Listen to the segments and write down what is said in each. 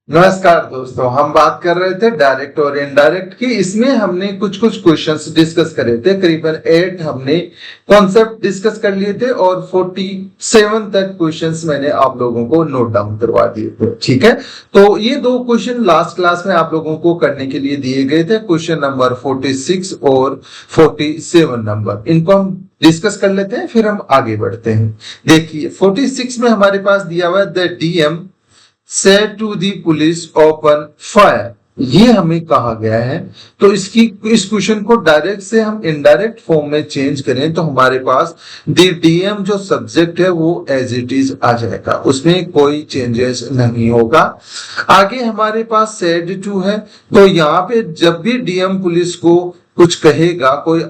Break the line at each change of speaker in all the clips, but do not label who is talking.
नमस्कार दोस्तों, हम बात कर रहे थे डायरेक्ट और इनडायरेक्ट की। इसमें हमने कुछ क्वेश्चंस डिस्कस करे थे, करीबन 8 हमने कॉन्सेप्ट डिस्कस कर लिए थे और 47 तक क्वेश्चंस मैंने आप लोगों को नोट डाउन करवा दिए थे। ठीक है, तो ये दो क्वेश्चन लास्ट क्लास में आप लोगों को करने के लिए दिए गए थे, क्वेश्चन नंबर 46 और 47 नंबर। इनको हम डिस्कस कर लेते हैं, फिर हम आगे बढ़ते हैं। देखिए 46 में हमारे पास दिया हुआ है the DM said to the police open fire। ये हमें कहा गया है, तो इस क्वेश्चन को डायरेक्ट से हम इनडायरेक्ट फॉर्म में चेंज करें तो हमारे पास द डीएम जो सब्जेक्ट है वो एज इट इज आ जाएगा, उसमें कोई चेंजेस नहीं होगा। आगे हमारे पास said to है, तो यहाँ पे जब भी डीएम पुलिस को कुछ कहेगा, कोई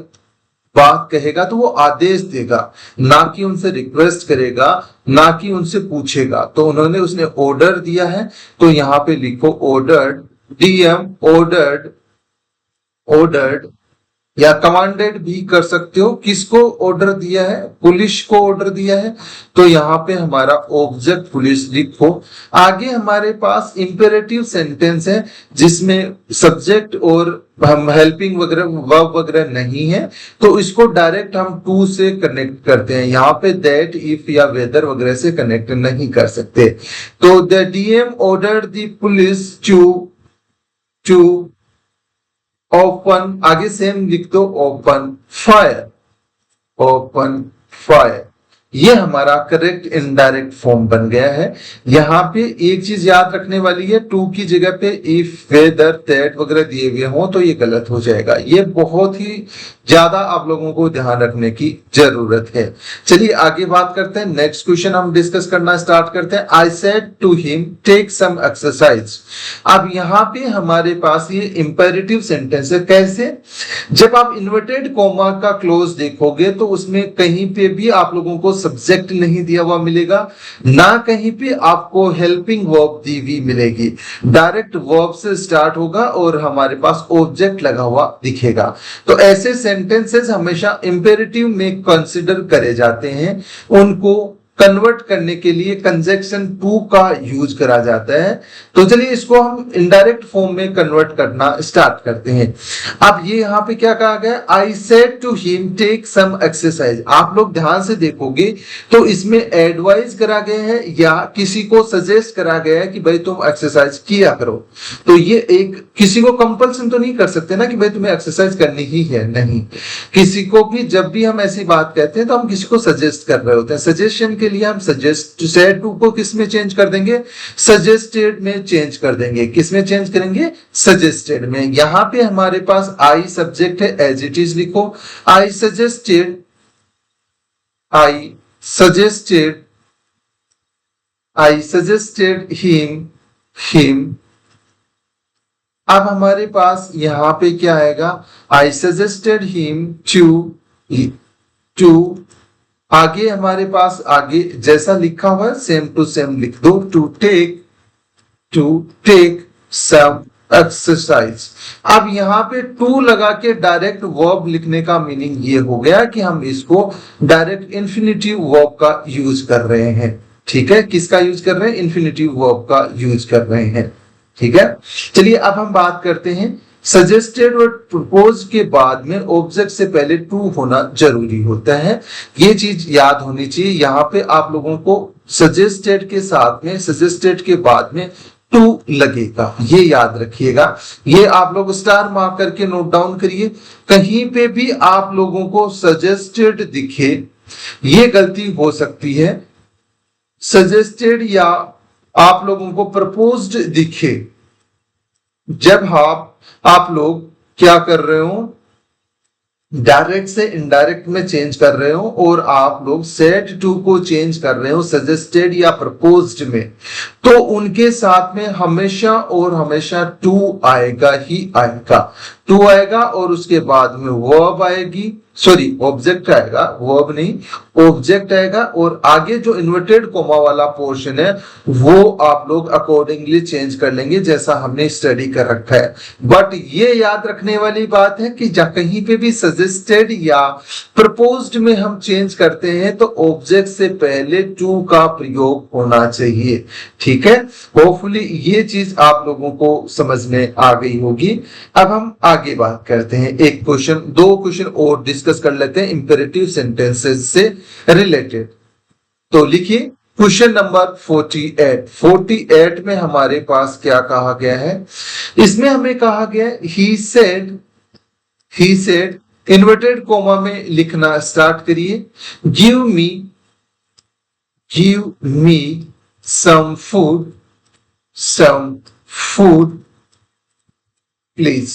बात कहेगा तो वो आदेश देगा, ना कि उनसे रिक्वेस्ट करेगा, ना कि उनसे पूछेगा। तो उन्होंने उसने ऑर्डर दिया है, तो यहाँ पे लिखो ऑर्डर्ड, डीएम ऑर्डर्ड, ऑर्डर्ड या कमांडेड भी कर सकते हो। किसको ऑर्डर दिया है? पुलिस को ऑर्डर दिया है, तो यहाँ पे हमारा ऑब्जेक्ट पुलिस लिखो। आगे हमारे पास इंपेरेटिव सेंटेंस है जिसमें सब्जेक्ट और हम हेल्पिंग वगैरह वर्ब वगैरह नहीं है, तो इसको डायरेक्ट हम टू से कनेक्ट करते हैं। यहाँ पे दैट, इफ या वेदर वगैरह से कनेक्ट नहीं कर सकते। तो the DM order the police to open, आगे सेम लिख दो, ओपन फायर, ओपन फायर। ये हमारा करेक्ट इनडायरेक्ट फॉर्म बन गया है। यहाँ पे एक चीज याद रखने वाली है, टू की जगह पे इफ, वेदर, दैट वगैरह दिए हुए हों तो ये गलत हो जाएगा। ये बहुत ही ज्यादा आप लोगों को ध्यान रखने की जरूरत है। चलिए आगे बात करते हैं। नेक्स्ट क्वेश्चन हम डिस्कस करना स्टार्ट करते हैं। I said to him take some exercise. अब यहाँ पे हमारे पास ये इंपेरेटिव सेंटेंस है। कैसे? जब आप इन्वर्टेड कॉमा का क्लोज देखोगे तो उसमें कहीं पे भी आप लोगों को सब्जेक्ट नहीं दिया हुआ मिलेगा, ना कहीं पे आपको हेल्पिंग वर्ब दी हुई मिलेगी। डायरेक्ट वर्ब से स्टार्ट होगा और हमारे पास ऑब्जेक्ट लगा हुआ दिखेगा। तो ऐसे सेंटेंसेस हमेशा इंपेरेटिव में कंसिडर करे जाते हैं, उनको कन्वर्ट करने के लिए कंजक्शन टू का यूज करा जाता है। तो चलिए इसको हम इनडायरेक्ट फॉर्म में कन्वर्ट करना स्टार्ट करते हैं। अब ये यहाँ पे क्या कहा गया? I said to him take some exercise. आप लोग ध्यान से देखोगे तो इसमें एडवाइस करा गया है या किसी को सजेस्ट करा गया है कि भाई तुम एक्सरसाइज किया करो। तो ये एक, किसी को कंपल्सन तो नहीं कर सकते ना कि भाई तुम्हें एक्सरसाइज करनी ही है, नहीं। किसी को भी जब भी हम ऐसी बात कहते हैं तो हम किसी को सजेस्ट कर रहे होते हैं। सजेशन के लिए हम सजेस्ट सेड टू को किस में चेंज कर देंगे? सजेस्टेड में चेंज कर देंगे। किस में चेंज करेंगे? सजेस्टेड में। यहां पे हमारे पास आई सब्जेक्ट है, एज इट इज लिखो। I suggested, I suggested, I suggested him. अब हमारे पास यहां पे क्या आएगा? आई सजेस्टेड हिम टू आगे हमारे पास आगे जैसा लिखा हुआ है सेम टू सेम लिख दो, टू टेक सम एक्सरसाइज। अब यहाँ पे टू लगा के डायरेक्ट वर्ब लिखने का मीनिंग ये हो गया कि हम इसको डायरेक्ट इंफिनिटिव वर्ब का यूज कर रहे हैं। ठीक है, किसका यूज कर रहे हैं? इंफिनिटिव वर्ब का यूज कर रहे हैं। ठीक है, चलिए अब हम बात करते हैं। सजेस्टेड और प्रपोज के बाद में ऑब्जेक्ट से पहले टू होना जरूरी होता है, ये चीज याद होनी चाहिए। यहाँ पे आप लोगों को सजेस्टेड के साथ में, सजेस्टेड के बाद में टू लगेगा, ये याद रखिएगा। ये आप लोग स्टार मार्क करके नोट डाउन करिए। कहीं पे भी आप लोगों को सजेस्टेड दिखे, ये गलती हो सकती है। सजेस्टेड या आप लोगों को प्रपोज्ड दिखे, जब आप लोग क्या कर रहे हो? डायरेक्ट से इनडायरेक्ट में चेंज कर रहे हो और आप लोग सेड टू को चेंज कर रहे हो सजेस्टेड या प्रपोज्ड में, तो उनके साथ में हमेशा और हमेशा टू आएगा ही आएगा। टू आएगा और उसके बाद में वर्ब आएगी, सॉरी ऑब्जेक्ट आएगा, वर्ब नहीं ऑब्जेक्ट आएगा, और आगे जो इन्वर्टेड कोमा वाला पोर्शन है वो आप लोग अकॉर्डिंगली चेंज कर लेंगे जैसा हमने स्टडी कर रखा है। बट ये याद रखने वाली बात है कि जब कहीं पे भी सजेस्टेड या प्रपोज्ड में हम चेंज करते हैं तो ऑब्जेक्ट से पहले टू का प्रयोग होना चाहिए। ठीक है, होपफुली ये चीज आप लोगों को समझ में आ गई होगी। अब हम आगे बात करते हैं, एक क्वेश्चन, दो क्वेश्चन और डिस्कस कर लेते हैं इंपेरेटिव सेंटेंसेस से रिलेटेड। तो लिखिए क्वेश्चन नंबर 48 में हमारे पास क्या कहा गया है, इसमें हमें कहा गया है ही सेड इन्वर्टेड कोमा में लिखना स्टार्ट करिए, give me some food please,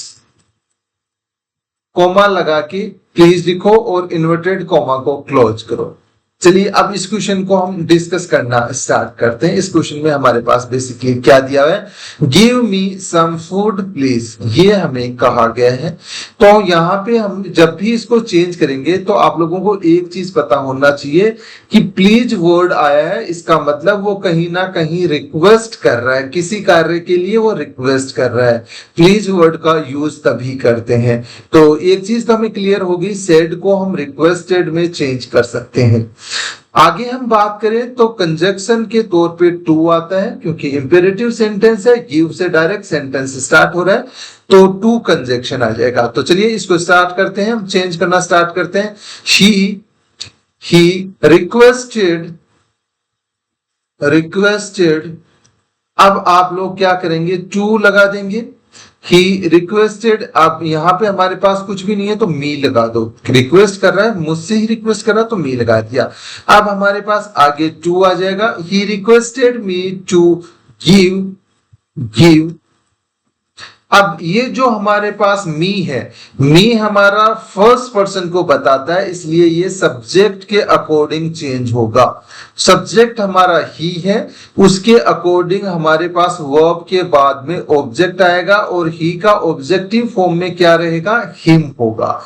comma लगा के प्लीज लिखो और इन्वर्टेड कोमा को क्लोज करो। चलिए अब इस क्वेश्चन को हम डिस्कस करना स्टार्ट करते हैं। इस क्वेश्चन में हमारे पास बेसिकली क्या दिया हुआ है, give me some food please, ये हमें कहा गया है। तो यहाँ पे हम जब भी इसको चेंज करेंगे तो आप लोगों को एक चीज पता होना चाहिए कि प्लीज वर्ड आया है, इसका मतलब वो कहीं ना कहीं रिक्वेस्ट कर रहा है, किसी कार्य के लिए वो रिक्वेस्ट कर रहा है। प्लीज वर्ड का यूज तभी करते हैं। तो एक चीज तो हमें क्लियर होगी, सेड को हम रिक्वेस्टेड में चेंज कर सकते हैं। आगे हम बात करें तो कंजक्शन के तौर पे टू आता है, क्योंकि इंपेरेटिव सेंटेंस है, गिव से डायरेक्ट सेंटेंस स्टार्ट हो रहा है तो टू कंजक्शन आ जाएगा। तो चलिए इसको स्टार्ट करते हैं, हम चेंज करना स्टार्ट करते हैं। ही रिक्वेस्टेड, अब आप लोग क्या करेंगे, टू लगा देंगे। ही रिक्वेस्टेड, अब यहाँ पे हमारे पास कुछ भी नहीं है तो मी लगा दो, रिक्वेस्ट कर रहा है, मुझसे ही रिक्वेस्ट कर रहा है तो मी लगा दिया। अब हमारे पास आगे टू आ जाएगा, he requested me to give. अब ये जो हमारे पास मी है, मी हमारा फर्स्ट पर्सन को बताता है, इसलिए ये सब्जेक्ट के अकॉर्डिंग चेंज होगा। सब्जेक्ट हमारा ही है, उसके अकॉर्डिंग हमारे पास वर्ब के बाद में ऑब्जेक्ट आएगा और ही का ऑब्जेक्टिव फॉर्म में क्या रहेगा, हिम होगा।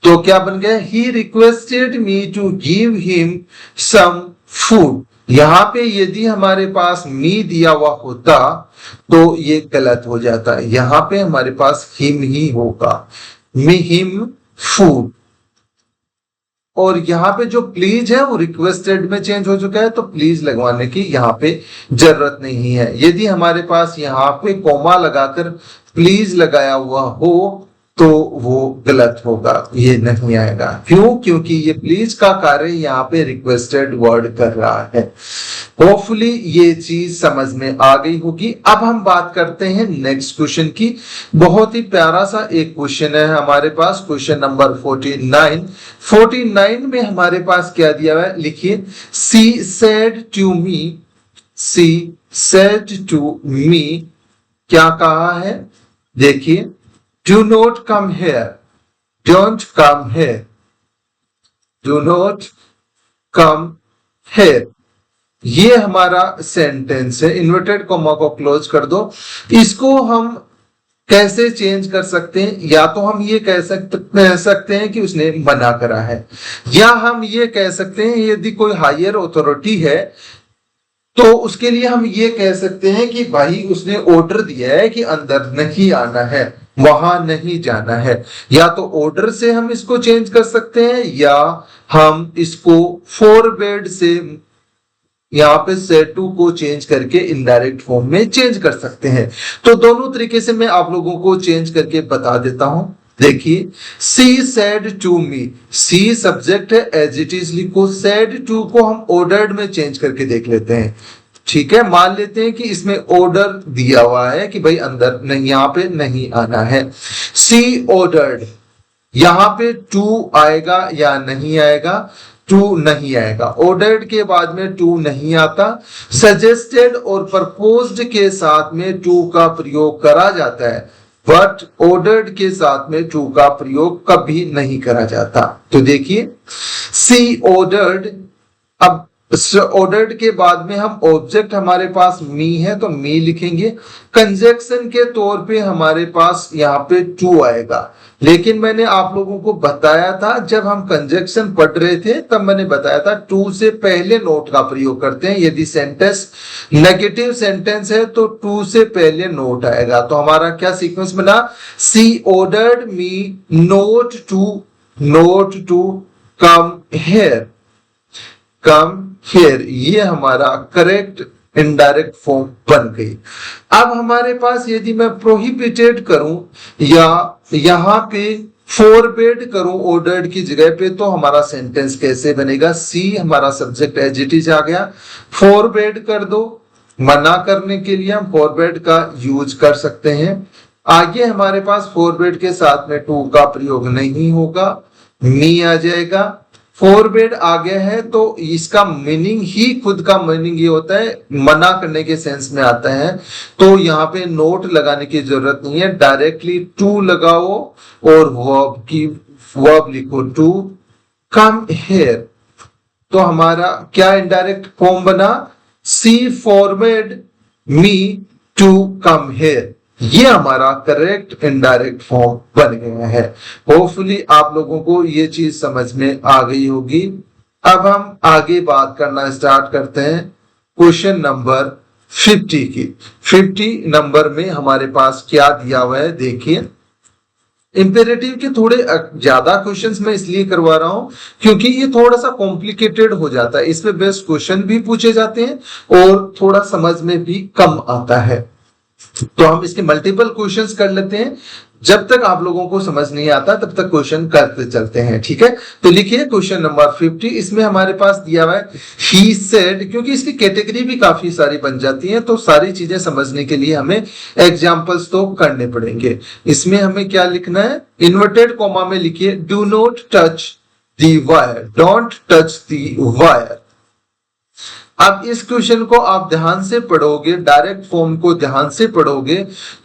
तो क्या बन गया, he requested me to give him some food. यहां पे यदि हमारे पास मी दिया हुआ होता तो ये गलत हो जाता है, यहां पे हमारे पास हिम ही होगा, मी हिम फूड। और यहाँ पे जो प्लीज है वो रिक्वेस्टेड में चेंज हो चुका है, तो प्लीज लगवाने की यहाँ पे जरूरत नहीं है। यदि हमारे पास यहाँ पे कोमा लगाकर प्लीज लगाया हुआ हो तो वो गलत होगा, ये नहीं आएगा। क्यों, क्योंकि ये प्लीज का कार्य यहाँ पे रिक्वेस्टेड वर्ड कर रहा है। होपफुली ये चीज समझ में आ गई होगी। अब हम बात करते हैं नेक्स्ट क्वेश्चन की। बहुत ही प्यारा सा एक क्वेश्चन है हमारे पास, क्वेश्चन नंबर 49 में हमारे पास क्या दिया हुआ है, लिखिए, सी सेड टू मी, क्या कहा है, देखिए, do not come here, don't come here, do not come here, ये हमारा सेंटेंस है। इन्वर्टेड कोमा को क्लोज कर दो। इसको हम कैसे चेंज कर सकते हैं, या तो हम ये कह सकते हैं कि उसने मना करा है, या हम ये कह सकते हैं यदि कोई हायर अथॉरिटी है तो उसके लिए हम ये कह सकते हैं कि भाई उसने ऑर्डर दिया है कि अंदर नहीं आना है, वहां नहीं जाना है। या तो ऑर्डर से हम इसको चेंज कर सकते हैं, या हम इसको फॉरवर्ड से यहाँ पे सेड टू को चेंज करके इनडायरेक्ट फॉर्म में चेंज कर सकते हैं। तो दोनों तरीके से मैं आप लोगों को चेंज करके बता देता हूं। देखिए, she said to me, she subject है, एज इट इज लिखो। सेड टू को हम ऑर्डर्ड में चेंज करके देख लेते हैं। ठीक है, मान लेते हैं कि इसमें ऑर्डर दिया हुआ है कि भाई अंदर नहीं, यहाँ पे नहीं आना है। सी ऑर्डर्ड, यहाँ पे टू आएगा या नहीं आएगा, टू नहीं आएगा। ऑर्डर्ड के बाद में टू नहीं आता। सजेस्टेड और प्रपोज्ड के साथ में टू का प्रयोग करा जाता है, बट ऑर्डर्ड के साथ में टू का प्रयोग कभी नहीं करा जाता। तो देखिए, सी ऑर्डर्ड, अब ऑर्डर्ड के बाद में हम ऑब्जेक्ट हमारे पास मी है तो मी लिखेंगे। कंजक्शन के तौर पे हमारे पास यहाँ पे टू आएगा, लेकिन मैंने आप लोगों को बताया था जब हम कंजक्शन पढ़ रहे थे तब मैंने बताया था टू से पहले नोट का प्रयोग करते हैं। यदि सेंटेंस नेगेटिव सेंटेंस है तो टू से पहले नोट आएगा। तो हमारा क्या सीक्वेंस बना, she ordered me not to come here, come here, ये हमारा करेक्ट इनडायरेक्ट फॉर्म बन गई। अब हमारे पास यदि मैं प्रोहिबिटेड करूं या यहां पे फोरबेड करूं ऑर्डर्ड की जगह पे, तो हमारा सेंटेंस कैसे बनेगा, सी हमारा सब्जेक्ट एज इट इज आ गया, फोरबेड कर दो, मना करने के लिए हम फोरबेड का यूज कर सकते हैं। आगे हमारे पास फोरबेड के साथ में टू का प्रयोग नहीं होगा, मी आ जाएगा। फोरबेड आ गया है तो इसका मीनिंग ही खुद का मीनिंग ये होता है, मना करने के सेंस में आता है। तो यहाँ पे नोट लगाने की जरूरत नहीं है, डायरेक्टली टू लगाओ और वर्ब लिखो टू कम हेयर। तो हमारा क्या इनडायरेक्ट फॉर्म बना, she forbade me to come here, ये हमारा करेक्ट इनडायरेक्ट फॉर्म बन गया है। होपफुली आप लोगों को ये चीज समझ में आ गई होगी। अब हम आगे बात करना स्टार्ट करते हैं क्वेश्चन नंबर 50 की। 50 नंबर में हमारे पास क्या दिया हुआ है देखिए। इंपेरेटिव के थोड़े ज्यादा क्वेश्चंस मैं इसलिए करवा रहा हूं क्योंकि ये थोड़ा सा कॉम्प्लिकेटेड हो जाता है, इसमें बेस्ट क्वेश्चन भी पूछे जाते हैं और थोड़ा समझ में भी कम आता है। तो हम इसके मल्टीपल क्वेश्चंस कर लेते हैं, जब तक आप लोगों को समझ नहीं आता तब तक क्वेश्चन करते चलते हैं, ठीक है। तो लिखिए क्वेश्चन नंबर 50, इसमें हमारे पास दिया हुआ है ही सेड, क्योंकि इसकी कैटेगरी भी काफी सारी बन जाती है तो सारी चीजें समझने के लिए हमें एग्जांपल्स तो करने पड़ेंगे। इसमें हमें क्या लिखना है, इन्वर्टेड कॉमा में लिखिए do not touch the wire, don't touch the wire. अब इस क्वेश्चन को आप ध्यान से पढ़ोगे, डायरेक्ट फॉर्म को ध्यान से पढ़ोगे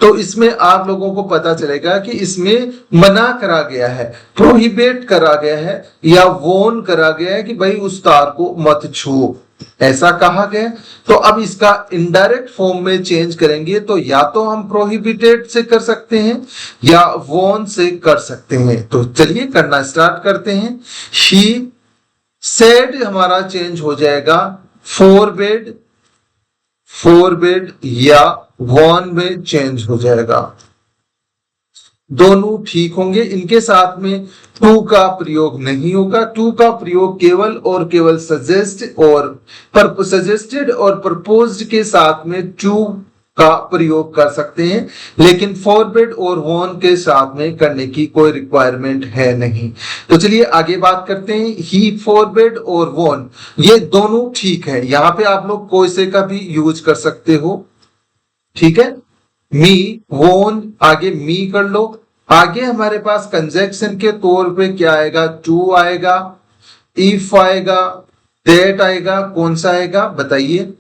तो इसमें आप लोगों को पता चलेगा कि इसमें मना करा गया है, प्रोहिबिट करा गया है या वॉर्न करा गया है कि भाई उस तार को मत छुओ, ऐसा कहा गया। तो अब इसका इनडायरेक्ट फॉर्म में चेंज करेंगे तो या तो हम प्रोहिबिटेड से कर सकते हैं या वॉर्न से कर सकते हैं। तो चलिए करना स्टार्ट करते हैं। ही सेड हमारा चेंज हो जाएगा फोरबेड, फोरबेड या वॉर्न में चेंज हो जाएगा, दोनों ठीक होंगे। इनके साथ में टू का प्रयोग नहीं होगा, टू का प्रयोग केवल और केवल सजेस्टेड और प्रपोज्ड के साथ में टू का प्रयोग कर सकते हैं, लेकिन फॉरबिड और वॉर्न के साथ में करने की कोई रिक्वायरमेंट है नहीं। तो चलिए आगे बात करते हैं। ही, फॉरबिड और वॉर्न ये दोनों ठीक है, यहां पे आप लोग कोई से का भी यूज कर सकते हो, ठीक है। मी, वॉर्न, आगे मी कर लो। आगे हमारे पास कंजक्शन के तौर पे क्या आएगा, टू आएगा, इफ आएगा, दैट आएगा, कौन सा आएगा बताइए।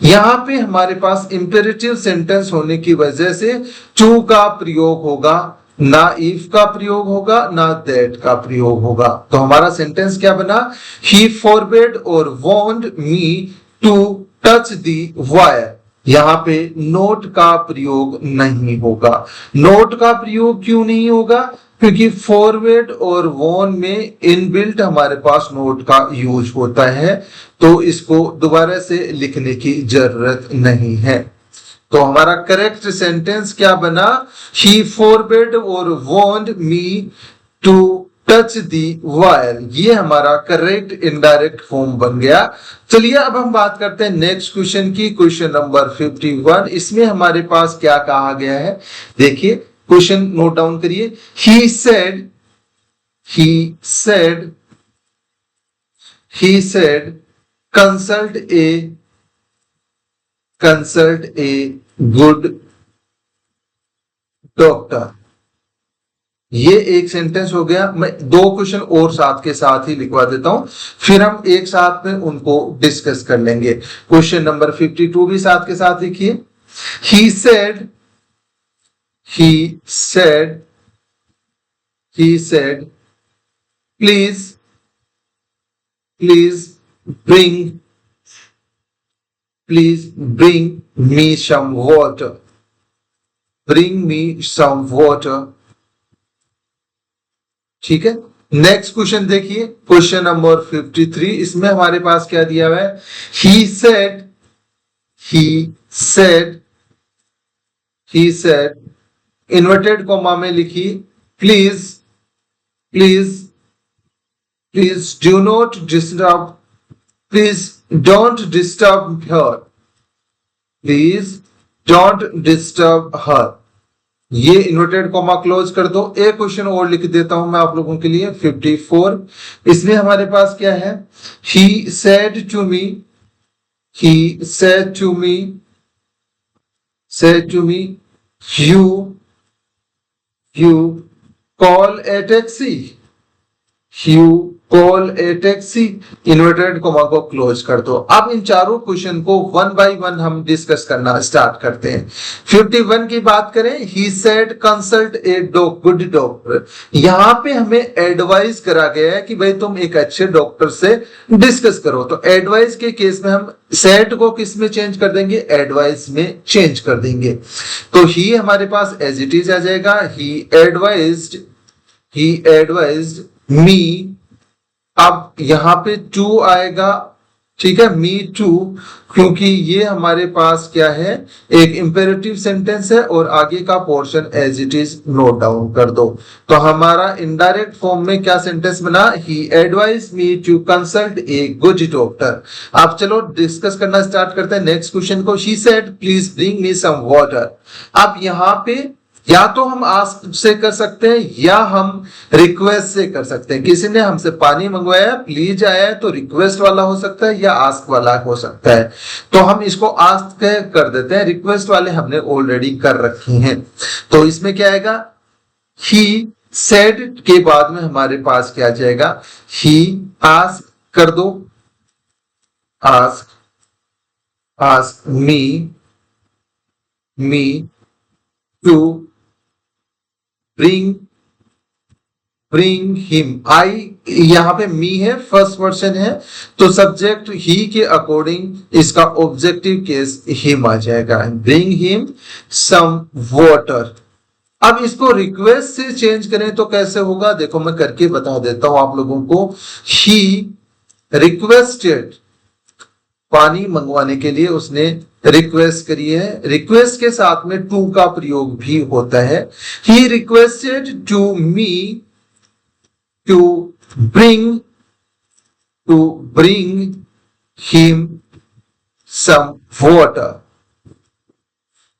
यहां पे हमारे पास इंपेरेटिव सेंटेंस होने की वजह से टू का प्रयोग होगा, ना इफ का प्रयोग होगा ना दैट का प्रयोग होगा। तो हमारा सेंटेंस क्या बना, ही फॉरबिड और warned me to touch the wire. यहां पे नोट का प्रयोग नहीं होगा। नोट का प्रयोग क्यों नहीं होगा, क्योंकि फॉरवर्ड और वॉन में इनबिल्ट हमारे पास नोट का यूज होता है, तो इसको दोबारा से लिखने की जरूरत नहीं है। तो हमारा करेक्ट सेंटेंस क्या बना, ही फॉरबिड और warned me to touch the wire, ये हमारा करेक्ट इनडायरेक्ट फॉर्म बन गया। चलिए अब हम बात करते हैं नेक्स्ट क्वेश्चन की, क्वेश्चन नंबर 51। इसमें हमारे पास क्या कहा गया है देखिए, क्वेश्चन नोट डाउन करिए। He said consult a good doctor. ये एक सेंटेंस हो गया। मैं दो क्वेश्चन और साथ के साथ ही लिखवा देता हूं, फिर हम एक साथ में उनको डिस्कस कर लेंगे। क्वेश्चन नंबर 52 भी साथ के साथ लिखिए। He said please bring please bring me some water, bring me some water. ठीक है, नेक्स्ट क्वेश्चन देखिए, क्वेश्चन नंबर 53। इसमें हमारे पास क्या दिया हुआ है, he said, he said, he said, inverted comma में लिखिए, please, please, please do not disturb, please don't disturb her, please don't disturb her. ये इन्वर्टेड कॉमा क्लोज कर दो। एक क्वेश्चन और लिख देता हूं मैं आप लोगों के लिए, 54। इसमें हमारे पास क्या है, he said to me, he said to me, said to me, you call a taxi, you call a taxi, inverted comma को क्लोज कर दो। अब इन चारों क्वेश्चन को वन बाय वन हम डिस्कस करना स्टार्ट करते हैं। 51 की बात करें, he said consult a good doctor। यहाँ पे हमें एडवाइस करा गया है कि भाई तुम एक अच्छे डॉक्टर से डिस्कस करो। तो एडवाइस के केस में हम सेट को किस में चेंज कर देंगे, एडवाइस में चेंज कर देंगे। तो ही हमारे पास एज इट इज आ जाएगा, ही एडवाइज्ड मी। अब यहां पे टू आएगा, ठीक है, मी टू, क्योंकि ये हमारे पास क्या है, एक इंपेरेटिव सेंटेंस है और आगे का portion as it is note down कर दो। तो हमारा इनडायरेक्ट फॉर्म में क्या सेंटेंस बना, he advise me to consult a good doctor. अब चलो डिस्कस करना स्टार्ट करते हैं नेक्स्ट क्वेश्चन को। She said please bring me some water. अब यहाँ पे या तो हम आस्क से कर सकते हैं या हम रिक्वेस्ट से कर सकते हैं। किसी ने हमसे पानी मंगवाया, प्लीज आया है, तो रिक्वेस्ट वाला हो सकता है या आस्क वाला हो सकता है। तो हम इसको आस्क कर देते हैं, रिक्वेस्ट वाले हमने ऑलरेडी कर रखी हैं। तो इसमें क्या आएगा, ही सेड के बाद में हमारे पास क्या जाएगा, ही आस्क कर दो, ask, ask me to bring him। I यहां पे मी है, फर्स्ट पर्सन है, तो सब्जेक्ट ही के अकॉर्डिंग इसका ऑब्जेक्टिव केस हिम आ जाएगा, bring him some water। अब इसको रिक्वेस्ट से चेंज करें तो कैसे होगा, देखो मैं करके बता देता हूं आप लोगों को। ही रिक्वेस्टेड, पानी मंगवाने के लिए उसने रिक्वेस्ट करी है, रिक्वेस्ट के साथ में टू का प्रयोग भी होता है। He requested to me to bring him some water.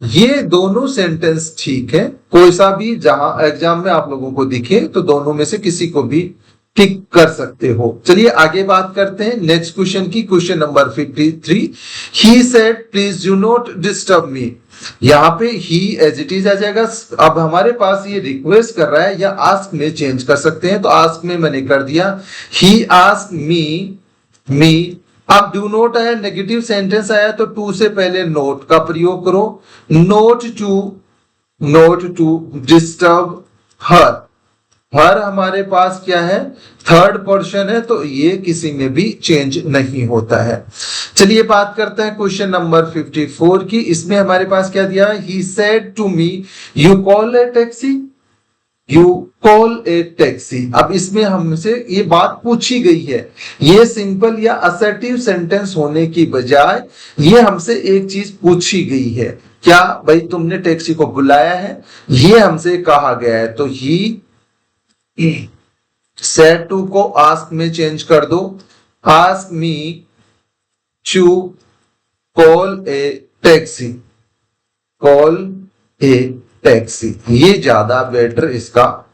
ये दोनों सेंटेंस ठीक है, कोई सा भी जहां एग्जाम में आप लोगों को दिखे तो दोनों में से किसी को भी टिक कर सकते हो। चलिए आगे बात करते हैं नेक्स्ट क्वेश्चन की, question number 53। He said please do not disturb me. यहाँ पे ही एज इट इज आ जाएगा। अब हमारे पास ये रिक्वेस्ट कर रहा है या आस्क में चेंज कर सकते हैं, तो आस्क में मैंने कर दिया, ही आस्क मी। अब डू नॉट आया, नेगेटिव सेंटेंस आया, तो टू से पहले नोट का प्रयोग करो, नोट टू डिस्टर्ब हर। हर हमारे पास क्या है, थर्ड पर्सन है, तो ये किसी में भी चेंज नहीं होता है। चलिए बात करते हैं क्वेश्चन नंबर 54 की। इसमें हमारे पास क्या दिया है, he said to me you call a taxi, you call a taxi. अब इसमें हमसे ये बात पूछी गई है, ये सिंपल या असर्टिव सेंटेंस होने की बजाय ये हमसे एक चीज पूछी गई है, क्या भाई तुमने टैक्सी को बुलाया है, ये हमसे कहा गया है। तो ही सेड टू को आस्क में चेंज कर दो, ask me to call a taxi, call a taxi. ये ज्यादा बेटर इसका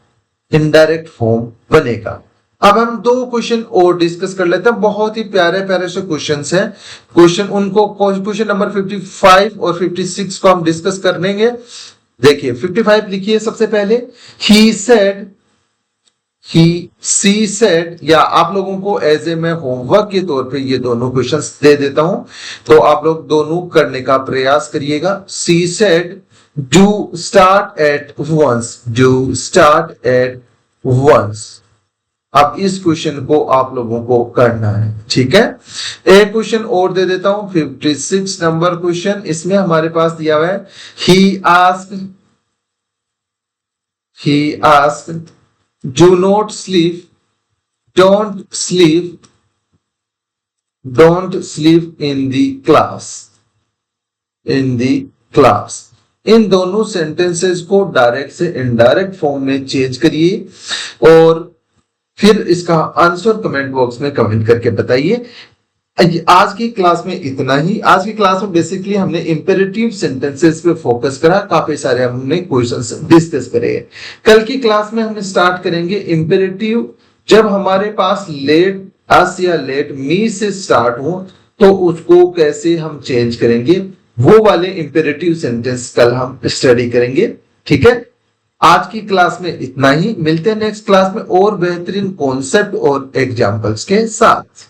इनडायरेक्ट फॉर्म बनेगा। अब हम दो क्वेश्चन और डिस्कस कर लेते हैं, बहुत ही प्यारे प्यारे से क्वेश्चंस हैं। क्वेश्चन नंबर 55 और 56 को हम डिस्कस कर लेंगे। देखिए 55 लिखिए सबसे पहले, ही सेड, सी सेड, या आप लोगों को एज ए मैं होमवर्क के तौर पे ये दोनों क्वेश्चंस दे देता हूं, तो आप लोग दोनों करने का प्रयास करिएगा। She said do start at once, do start at once. अब इस क्वेश्चन को आप लोगों को करना है, ठीक है। एक क्वेश्चन और दे देता हूं, 56 नंबर क्वेश्चन। इसमें हमारे पास दिया हुआ है, he asked do not sleep, don't sleep in the class. इन दोनों सेंटेंसेस को डायरेक्ट से इनडायरेक्ट फॉर्म में चेंज करिए और फिर इसका आंसर कमेंट बॉक्स में कमेंट करके बताइए। आज की क्लास में इतना ही। आज की क्लास में बेसिकली हमने इंपेरेटिव सेंटेंसेस पे फोकस करा, काफी सारे हमने क्वेश्चंस डिस्कस करे। कल की क्लास में हम स्टार्ट करेंगे इंपेरेटिव, जब हमारे पास लेट अस या लेट मी से स्टार्ट हो तो उसको कैसे हम चेंज करेंगे, वो वाले इंपेरेटिव सेंटेंस कल हम स्टडी करेंगे, ठीक है। आज की क्लास में इतना ही। मिलते हैं नेक्स्ट क्लास में और बेहतरीन कॉन्सेप्ट और एग्जांपल्स के साथ।